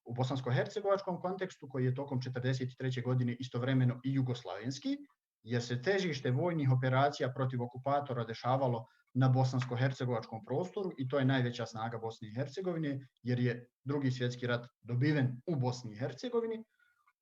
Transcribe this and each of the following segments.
u bosansko-hercegovačkom kontekstu, koji je tokom 1943. godine istovremeno i jugoslavenski, jer se težište vojnih operacija protiv okupatora dešavalo na bosansko-hercegovačkom prostoru i to je najveća snaga Bosne i Hercegovine, jer je Drugi svjetski rat dobiven u Bosni i Hercegovini.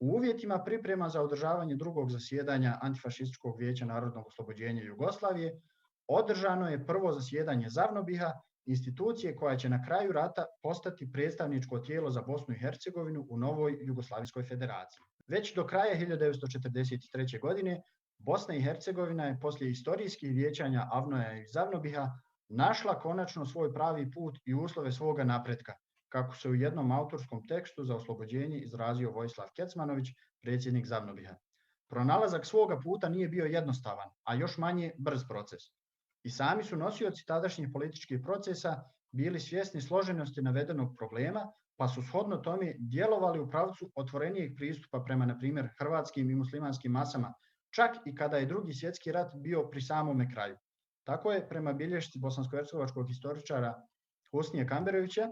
U uvjetima priprema za održavanje drugog zasjedanja Antifašističkog vijeća narodnog oslobođenja Jugoslavije održano je prvo zasjedanje Zavnobiha, institucije koja će na kraju rata postati predstavničko tijelo za Bosnu i Hercegovinu u novoj Jugoslavijskoj federaciji. Već do kraja 1943. godine Bosna i Hercegovina je poslije istorijskih vijećanja Avnoja i Zavnobiha našla konačno svoj pravi put i uslove svoga napretka, kako se u jednom autorskom tekstu za oslobođenje izrazio Vojislav Kecmanović, predsjednik Zavnobiha. Pronalazak svoga puta nije bio jednostavan, a još manje brz proces. I sami su nosioci tadašnjih političkih procesa bili svjesni složenosti navedenog problema, pa su shodno tome djelovali u pravcu otvorenijeg pristupa prema, na primjer, hrvatskim i muslimanskim masama, čak i kada je Drugi svjetski rat bio pri samome kraju. Tako je, prema bilješci bosansko-hercegovačkog historičara Husnije Kamberovića,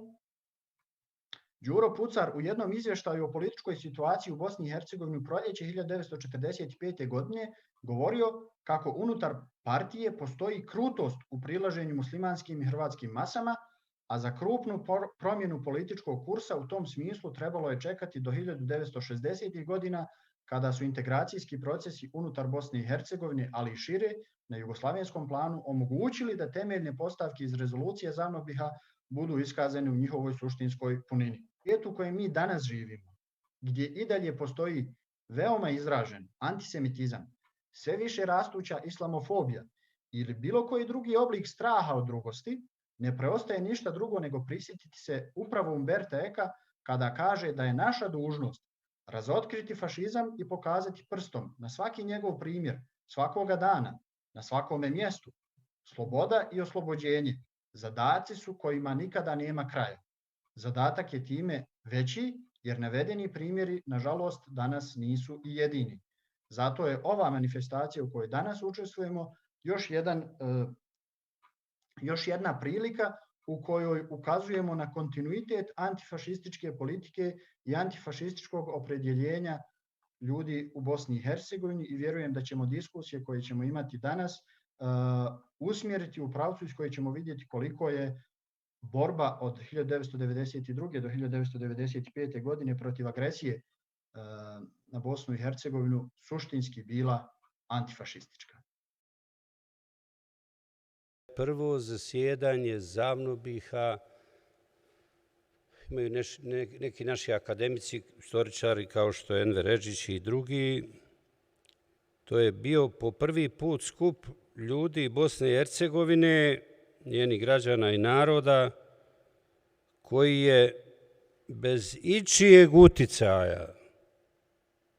Đuro Pucar u jednom izvještaju o političkoj situaciji u Bosni i Hercegovini u proljeće 1945. godine govorio kako unutar partije postoji krutost u prilaženju muslimanskim i hrvatskim masama, a za krupnu promjenu političkog kursa u tom smislu trebalo je čekati do 1960. godina, kada su integracijski procesi unutar Bosne i Hercegovine, ali i šire, na jugoslavenskom planu omogućili da temeljne postavke iz rezolucije Zavnobiha budu iskazane u njihovoj suštinskoj punini. Svijet u kojem mi danas živimo, gdje i dalje postoji veoma izražen antisemitizam, sve više rastuća islamofobija ili bilo koji drugi oblik straha od drugosti, ne preostaje ništa drugo nego prisjetiti se upravo Umberta Eka kada kaže da je naša dužnost razotkriti fašizam i pokazati prstom na svaki njegov primjer, svakoga dana, na svakome mjestu. Sloboda i oslobođenje zadaci su kojima nikada nema kraja. Zadatak je time veći, jer navedeni primjeri, nažalost, danas nisu i jedini. Zato je ova manifestacija u kojoj danas učestvujemo još jedna prilika u kojoj ukazujemo na kontinuitet antifašističke politike i antifašističkog opredjeljenja ljudi u Bosni i Hercegovini i vjerujem da ćemo diskusije koje ćemo imati danas usmjeriti u pravcu iz koje ćemo vidjeti koliko je borba od 1992. do 1995. godine protiv agresije na Bosnu i Hercegovinu suštinski bila antifašistička. Prvo zasjedanje Zavnobiha imaju neki naši akademici, istoričari kao što je Enver Redžić i drugi. To je bio po prvi put skup ljudi Bosne i Hercegovine, njenih građana i naroda, koji je bez ičijeg uticaja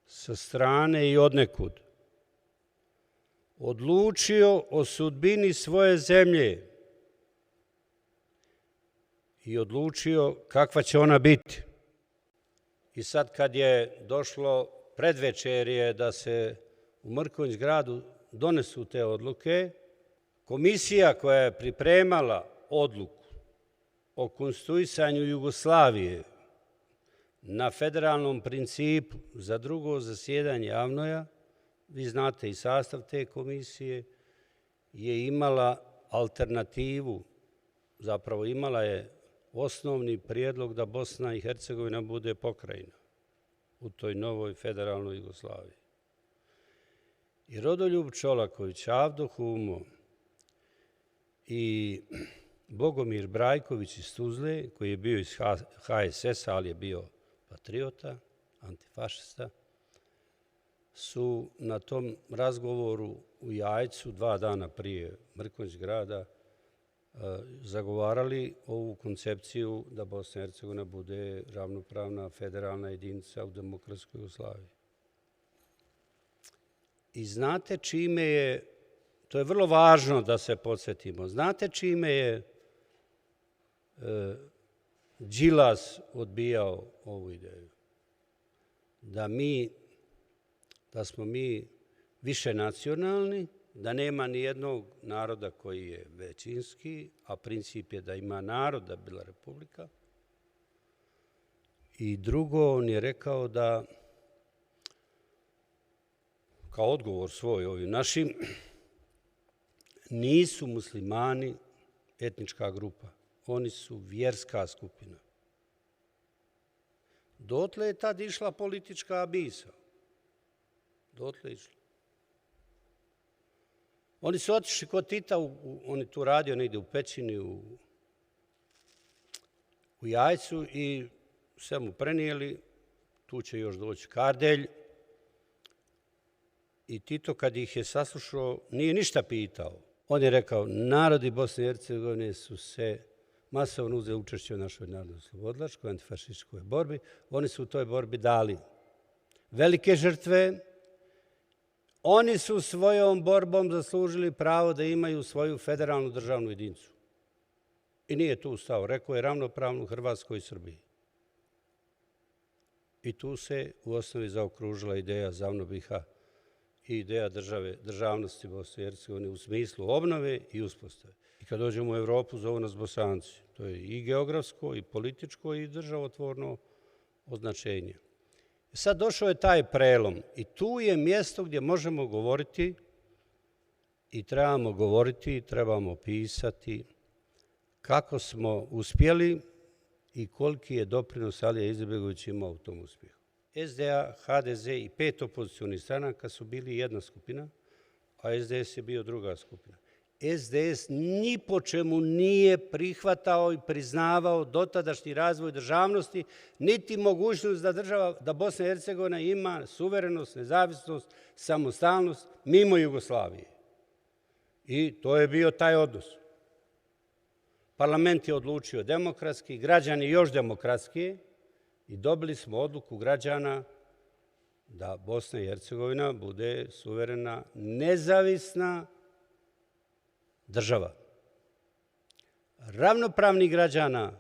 sa strane i odnekud odlučio o sudbini svoje zemlje i odlučio kakva će ona biti. I sad kad je došlo predvečerje da se u Mrkonjić gradu donesu te odluke, komisija koja je pripremala odluku o konstituisanju Jugoslavije na federalnom principu za drugo zasjedanje Avnoja, vi znate i sastav te komisije, je imala alternativu, zapravo imala je osnovni prijedlog da Bosna i Hercegovina bude pokrajina u toj novoj federalnoj Jugoslaviji. I Rodoljub Čolaković, Avdo Humo i Bogomir Brajković iz Tuzle, koji je bio iz HSS-a, ali je bio patriota, antifašista, su na tom razgovoru u Jajcu 2 dana prije Mrkonjić grada zagovarali ovu koncepciju da Bosna i Hercegovina bude ravnopravna federalna jedinica u demokratskoj Jugoslaviji. I znate čime je, to je vrlo važno da se podsjetimo, znate čime je Đilas odbijao ovu ideju? Da smo mi više nacionalni, da nema ni jednog naroda koji je većinski, a princip je da ima narod, da bila republika, I drugo, on je rekao da, kao odgovor svoj ovim našim, nisu muslimani etnička grupa. Oni su vjerska skupina. Dotle je tad išla politička abisa. Dotle je išla. Oni su otišli kod Tita, on je tu radio negdje u pećini, u Jajcu i sve mu prenijeli, tu će još doći Kardelj. I Tito kad ih je saslušao, nije ništa pitao. On je rekao, narodi Bosne i Hercegovine su se masovno uzeli učešće u našoj narodno-oslobodilačkoj, antifašističkoj borbi. Oni su u toj borbi dali velike žrtve. Oni su svojom borbom zaslužili pravo da imaju svoju federalnu državnu jedinicu. I nije tu stao. Rekao je ravnopravnu Hrvatskoj i Srbiji. I tu se u osnovi zaokružila ideja ZAVNOBiH-a i ideja državnosti Bosne i Hercegovine u smislu obnove i uspostave. I kad dođemo u Evropu, zovu nas Bosanci. To je i geografsko, i političko, i državotvorno označenje. Sad došao je taj prelom i tu je mjesto gdje možemo govoriti i trebamo pisati kako smo uspjeli i koliki je doprinos Alija Izetbegović imao u tom uspjehu. SDA, HDZ i 5 opozicionih stranaka su bili jedna skupina, a SDS je bio druga skupina. SDS ni po čemu nije prihvatao i priznavao dotadašnji razvoj državnosti, niti mogućnost da Bosna i Hercegovina ima suverenost, nezavisnost, samostalnost mimo Jugoslavije. I to je bio taj odnos. Parlament je odlučio demokratski, građani još demokratski i dobili smo odluku građana da Bosna i Hercegovina bude suverena, nezavisna država. Ravnopravnih građana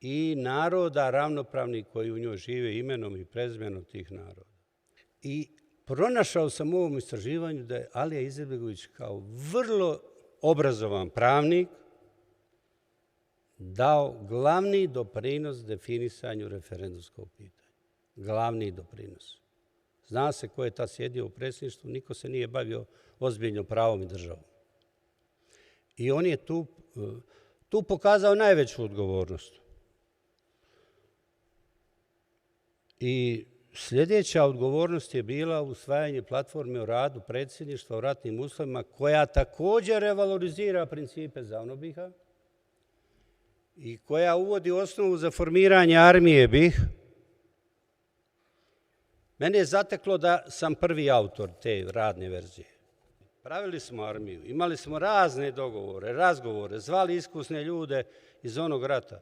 i naroda ravnopravnih koji u njoj žive imenom i prezimenom tih naroda. I pronašao sam u ovom istraživanju da je Alija Izetbegović kao vrlo obrazovan pravnik dao glavni doprinos definisanju referendumskog pitanja. Glavni doprinos. Zna se ko je tad sjedio u predsjedništvu, niko se nije bavio ozbiljno pravom i državom. I on je tu pokazao najveću odgovornost. I sljedeća odgovornost je bila usvajanje platforme o radu predsjedništva u ratnim uslovima, koja također revalorizira principe ZAVNOBiH-a i koja uvodi osnovu za formiranje armije BiH. Mene je zateklo da sam prvi autor te radne verzije. Pravili smo armiju, imali smo razne dogovore, razgovore, zvali iskusne ljude iz onog rata.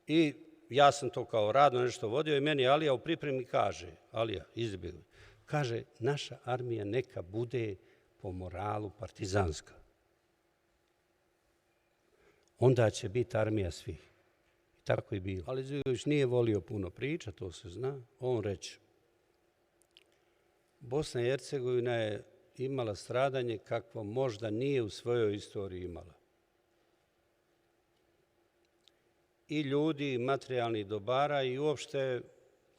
I ja sam to kao radno nešto vodio i meni Alija u pripremi kaže, Alija Izetbegović, kaže, naša armija neka bude po moralu partizanska. Onda će biti armija svih. I tako je bilo. Ali Izetbegović nije volio puno priča, to se zna. On reče, Bosna i Hercegovina je imala stradanje kakvo možda nije u svojoj istoriji imala. I ljudi, i materijalnih dobara i uopšte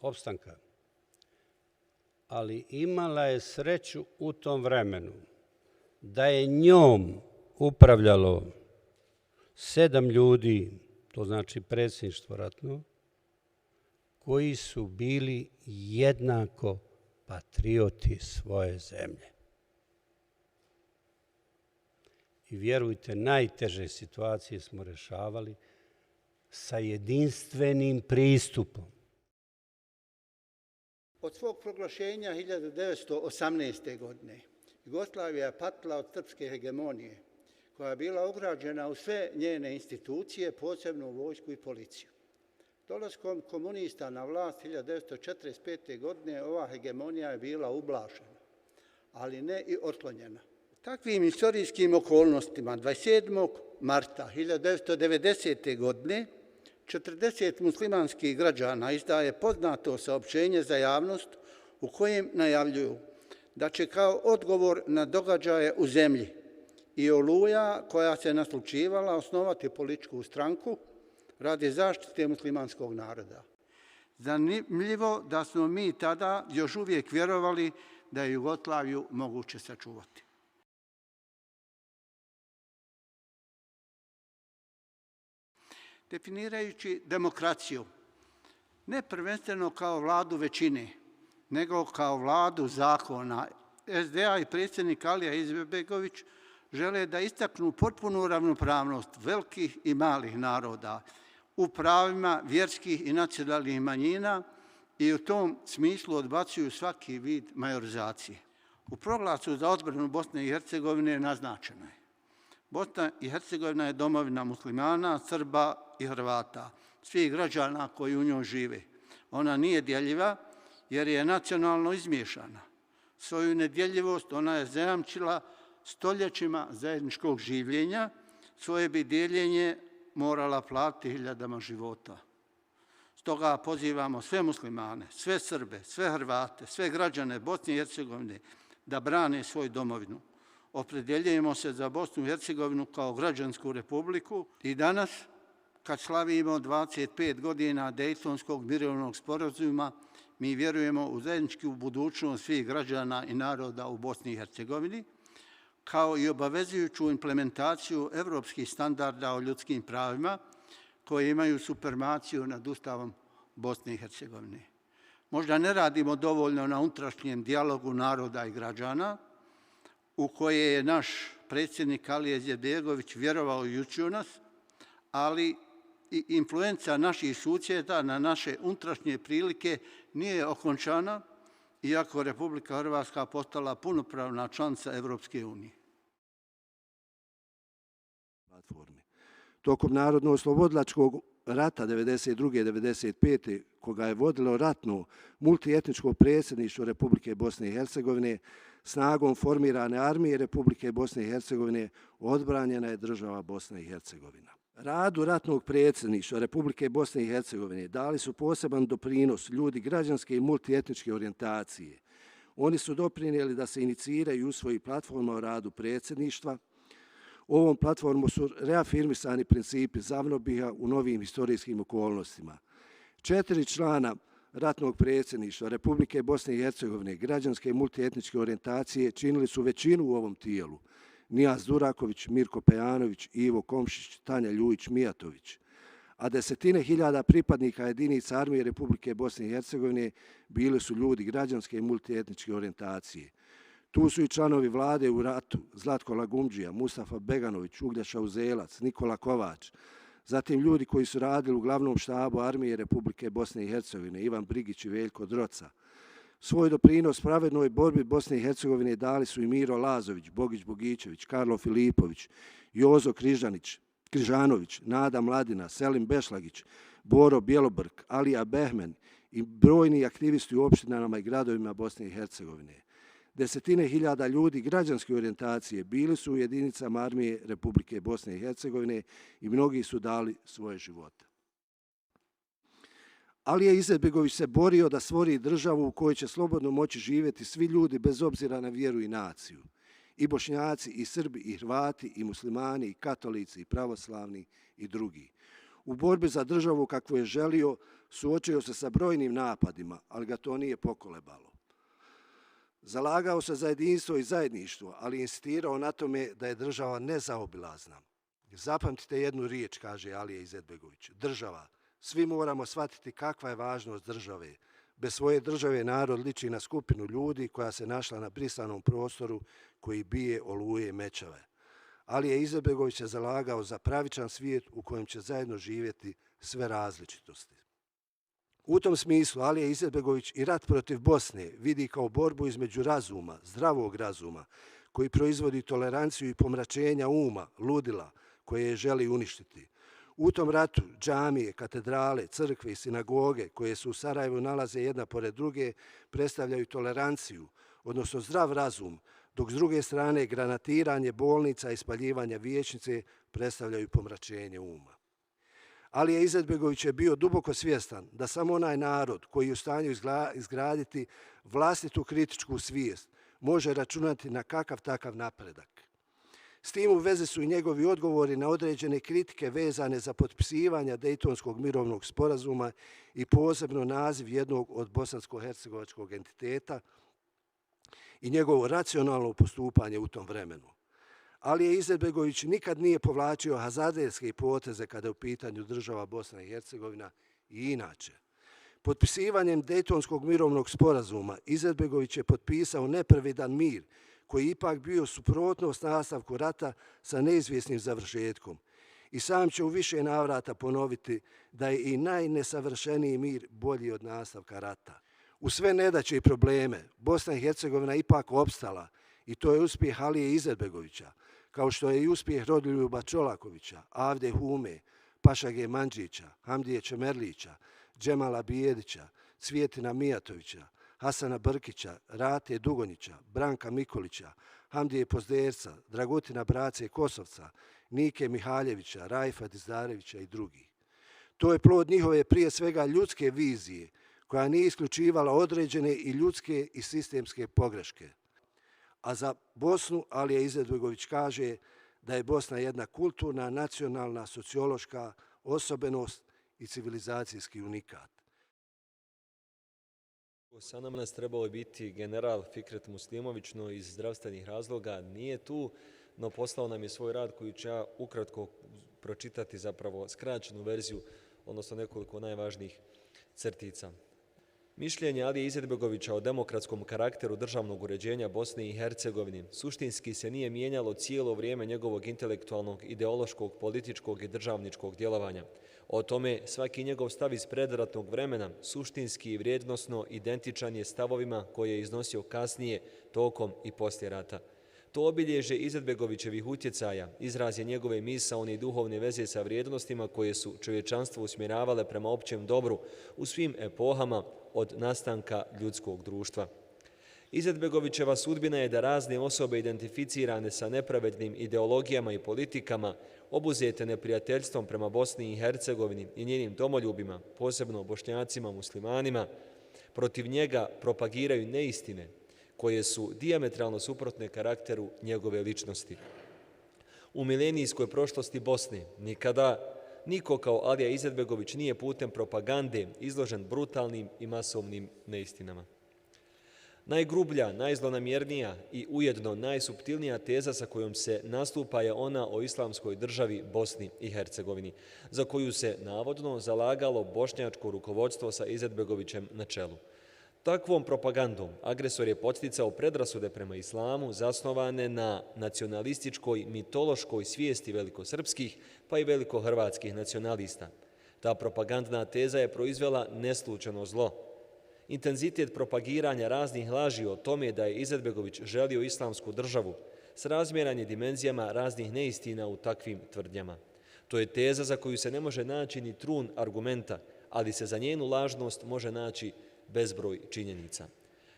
opstanka. Ali imala je sreću u tom vremenu da je njom upravljalo 7 ljudi, to znači predsjedništvo ratno, koji su bili jednako patrioti svoje zemlje. I vjerujte, najteže situacije smo rješavali sa jedinstvenim pristupom. Od svog proglašenja 1918. godine Jugoslavija je patila od srpske hegemonije, koja je bila ugrađena u sve njene institucije, posebno u vojsku i policiju. Dolaskom komunista na vlast 1945. godine ova hegemonija je bila ublažena, ali ne i otklonjena. Takvim istorijskim okolnostima 27. marta 1990. godine 40 muslimanskih građana izdaje poznato saopćenje za javnost u kojem najavljuju da će kao odgovor na događaje u zemlji i Oluja koja se naslućivala osnovati političku stranku radi zaštite muslimanskog naroda. Zanimljivo da smo mi tada još uvijek vjerovali da je Jugoslaviju moguće sačuvati. Definirajući demokraciju, ne prvenstveno kao vladu većine, nego kao vladu zakona, SDA i predsjednik Alija Izetbegović žele da istaknu potpunu ravnopravnost velikih i malih naroda u pravima vjerskih i nacionalnih manjina i u tom smislu odbacuju svaki vid majorizacije. U proglasu za odbranu Bosne i Hercegovine naznačeno je: Bosna i Hercegovina je domovina muslimana, Srba i Hrvata, svih građana koji u njoj žive. Ona nije djeljiva jer je nacionalno izmiješana. Svoju nedjeljivost ona je zajamčila stoljećima zajedničkog življenja, svoje bi dijeljenje morala platiti hiljadama života. Stoga pozivamo sve muslimane, sve Srbe, sve Hrvate, sve građane Bosne i Hercegovine da brane svoju domovinu. Opredjeljujemo se za Bosnu i Hercegovinu kao građansku republiku i danas, kad slavimo 25 godina Dejtonskog mirovnog sporazuma, mi vjerujemo u zajedničku budućnost svih građana i naroda u Bosni i Hercegovini, kao i obavezujuću implementaciju evropskih standarda o ljudskim pravima koji imaju supremaciju nad Ustavom Bosne i Hercegovine. Možda ne radimo dovoljno na unutrašnjem dijalogu naroda i građana, u koje je naš predsjednik Alija Izetbegović vjerovao i učio nas, ali i influenca naših susjeda na naše unutrašnje prilike nije okončana, iako Republika Hrvatska postala punopravna članica Evropske unije. Tokom Narodno-oslobodilačkog rata 1992-1995. koga je vodilo ratno multietničko predsjedništvo Republike Bosne i Hercegovine, snagom formirane armije Republike Bosne i Hercegovine odbranjena je država Bosna i Hercegovina. Radu ratnog predsjedništva Republike Bosne i Hercegovine dali su poseban doprinos ljudi građanske i multietničke orijentacije. Oni su doprinijeli da se inicira i usvoji platforma o radu predsjedništva. Ovom platformom su reafirmisani principi Zavnobiha u novim historijskim okolnostima. 4 člana ratnog predsjedništva Republike Bosne i Hercegovine građanske i multietničke orijentacije činili su većinu u ovom tijelu: Nijaz Duraković, Mirko Pejanović, Ivo Komšić, Tanja Ljujić-Mijatović, a desetine hiljada pripadnika jedinica armije Republike Bosne i Hercegovine bili su ljudi građanske i multietničke orijentacije. Tu su i članovi vlade u ratu: Zlatko Lagumdžija, Mustafa Beganović, Ugljaša Uzelac, Nikola Kovač, zatim ljudi koji su radili u glavnom štabu armije Republike Bosne i Hercegovine: Ivan Brigić i Veljko Droca. Svoj doprinos pravednoj borbi Bosne i Hercegovine dali su i Miro Lazović, Bogić Bogićević, Karlo Filipović, Jozo Križanović, Nada Mladina, Selim Bešlagić, Boro Bjelobrk, Alija Behmen i brojni aktivisti u opštinama i gradovima Bosne i Hercegovine. Desetine hiljada ljudi građanske orijentacije bili su u jedinicama armije Republike Bosne i Hercegovine i mnogi su dali svoje živote. Alija Izetbegović se borio da stvori državu u kojoj će slobodno moći živjeti svi ljudi bez obzira na vjeru i naciju. I Bošnjaci, i Srbi, i Hrvati, i muslimani, i katolici, i pravoslavni, i drugi. U borbi za državu kakvu je želio, suočio se sa brojnim napadima, ali ga to nije pokolebalo. Zalagao se za jedinstvo i zajedništvo, ali insistirao na tome da je država nezaobilazna. Zapamtite jednu riječ, kaže Alija Izetbegović: država. Svi moramo shvatiti kakva je važnost države. Bez svoje države narod liči na skupinu ljudi koja se našla na brisanom prostoru koji bije, oluje i mećave. Alija Izetbegović se zalagao za pravičan svijet u kojem će zajedno živjeti sve različitosti. U tom smislu Alija Izetbegović i rat protiv Bosne vidi kao borbu između razuma, zdravog razuma, koji proizvodi toleranciju i pomračenja uma, ludila, koje je želi uništiti. U tom ratu džamije, katedrale, crkve i sinagoge, koje se u Sarajevu nalaze jedna pored druge, predstavljaju toleranciju, odnosno zdrav razum, dok s druge strane granatiranje bolnica i spaljivanje vijećnice predstavljaju pomračenje uma. Alija Izetbegović je bio duboko svjestan da samo onaj narod koji je u stanju izgraditi vlastitu kritičku svijest može računati na kakav takav napredak. S tim u vezi su i njegovi odgovori na određene kritike vezane za potpisivanje Dejtonskog mirovnog sporazuma i posebno naziv jednog od bosansko-hercegovačkog entiteta i njegovo racionalno postupanje u tom vremenu. Alija Izetbegović nikad nije povlačio hazarderske poteze kada je u pitanju država Bosna i Hercegovina i inače. Potpisivanjem Dejtonskog mirovnog sporazuma Izetbegović je potpisao nepravedan mir koji je ipak bio suprotnost nastavku rata sa neizvjesnim završetkom. I sam će u više navrata ponoviti da je i najnesavršeniji mir bolji od nastavka rata. U sve nedaće i probleme Bosna i Hercegovina ipak opstala i to je uspjeh Alije Izetbegovića, kao što je i uspjeh Rodoljuba Čolakovića, Avde Hume, Pašage Mandžića, Hamdije Čemerlića, Džemala Bijedića, Cvijetina Mijatovića, Hasana Brkića, Rate Dugonjića, Branka Mikolića, Hamdije Pozderca, Dragutina Brace Kosovca, Nike Mihaljevića, Rajfa Dizdarevića i drugih. To je plod njihove prije svega ljudske vizije, koja nije isključivala određene i ljudske i sistemske pogreške. A za Bosnu Alija Izetbegović kaže da je Bosna jedna kulturna, nacionalna, sociološka osobenost i civilizacijski unikat. Sa nama nas trebao biti general Fikret Muslimović, no iz zdravstvenih razloga nije tu, no poslao nam je svoj rad koji ću ja ukratko pročitati, zapravo skraćenu verziju, odnosno nekoliko najvažnijih crtica. Mišljenje Alije Izetbegovića o demokratskom karakteru državnog uređenja Bosne i Hercegovine suštinski se nije mijenjalo cijelo vrijeme njegovog intelektualnog, ideološkog, političkog i državničkog djelovanja. O tome svaki njegov stav iz predratnog vremena suštinski i vrijednosno identičan je stavovima koje je iznosio kasnije, tokom i poslije rata. To obilježje Izetbegovićevih utjecaja izraz je njegove misaone i duhovne veze sa vrijednostima koje su čovječanstvo usmjeravale prema općem dobru u svim epohama od nastanka ljudskog društva. Izetbegovićeva sudbina je da razne osobe identificirane sa nepravednim ideologijama i politikama, obuzete neprijateljstvom prema Bosni i Hercegovini i njenim domoljubima, posebno Bošnjacima, muslimanima, protiv njega propagiraju neistine koje su dijametralno suprotne karakteru njegove ličnosti. U milenijskoj prošlosti Bosne nikada niko kao Alija Izetbegović nije putem propagande izložen brutalnim i masovnim neistinama. Najgrublja, najzlonamjernija i ujedno najsuptilnija teza sa kojom se nastupa je ona o islamskoj državi Bosni i Hercegovini, za koju se navodno zalagalo bošnjačko rukovodstvo sa Izetbegovićem na čelu. Takvom propagandom agresor je podsticao predrasude prema islamu zasnovane na nacionalističkoj, mitološkoj svijesti velikosrpskih pa i velikohrvatskih nacionalista. Ta propagandna teza je proizvela neslučajno zlo. Intenzitet propagiranja raznih laži o tome da je Izetbegović želio islamsku državu srazmjeran je dimenzijama raznih neistina u takvim tvrdnjama. To je teza za koju se ne može naći ni trun argumenta, ali se za njenu lažnost može naći bezbroj činjenica.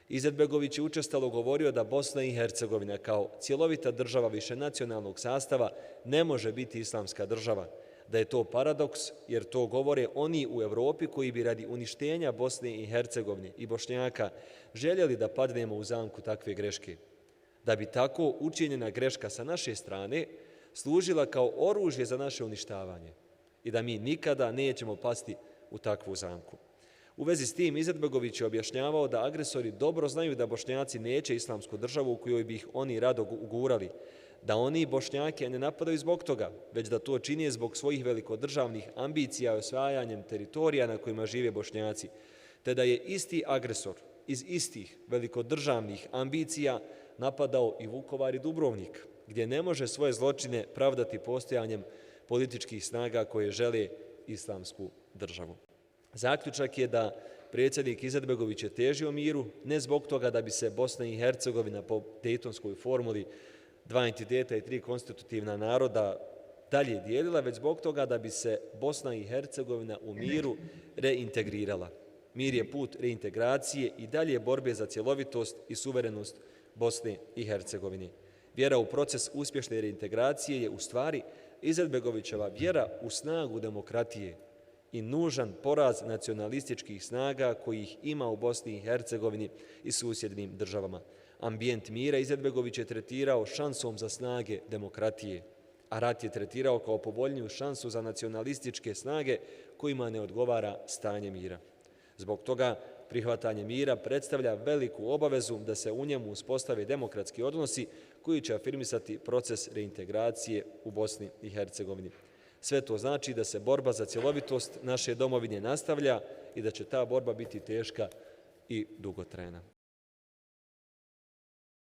Izetbegović je učestalo govorio da Bosna i Hercegovina kao cjelovita država višenacionalnog sastava ne može biti islamska država, da je to paradoks jer to govore oni u Evropi koji bi radi uništenja Bosne i Hercegovine i Bošnjaka željeli da padnemo u zamku takve greške. Da bi tako učinjena greška sa naše strane služila kao oružje za naše uništavanje i da mi nikada nećemo pasti u takvu zamku. U vezi s tim Izetbegović je objašnjavao da agresori dobro znaju da Bošnjaci neće islamsku državu u kojoj bi ih oni rado ugurali, da oni Bošnjake ne napadaju zbog toga, već da to čine zbog svojih velikodržavnih ambicija i osvajanjem teritorija na kojima žive Bošnjaci, te da je isti agresor iz istih velikodržavnih ambicija napadao i Vukovar i Dubrovnik, gdje ne može svoje zločine pravdati postojanjem političkih snaga koje žele islamsku državu. Zaključak je da predsjednik Izetbegović je težio miru, ne zbog toga da bi se Bosna i Hercegovina po Dejtonskoj formuli 2 entiteta i 3 konstitutivna naroda dalje dijelila, već zbog toga da bi se Bosna i Hercegovina u miru reintegrirala. Mir je put reintegracije i dalje borbe za cjelovitost i suverenost Bosne i Hercegovine. Vjera u proces uspješne reintegracije je u stvari Izetbegovićeva vjera u snagu demokratije i nužan poraz nacionalističkih snaga kojih ima u Bosni i Hercegovini i susjednim državama. Ambijent mira Izetbegović je tretirao šansom za snage demokratije, a rat je tretirao kao povoljniju šansu za nacionalističke snage kojima ne odgovara stanje mira. Zbog toga prihvatanje mira predstavlja veliku obavezu da se u njemu uspostave demokratski odnosi koji će afirmisati proces reintegracije u Bosni i Hercegovini. Sve to znači da se borba za cjelovitost naše domovine nastavlja i da će ta borba biti teška i dugotrajna.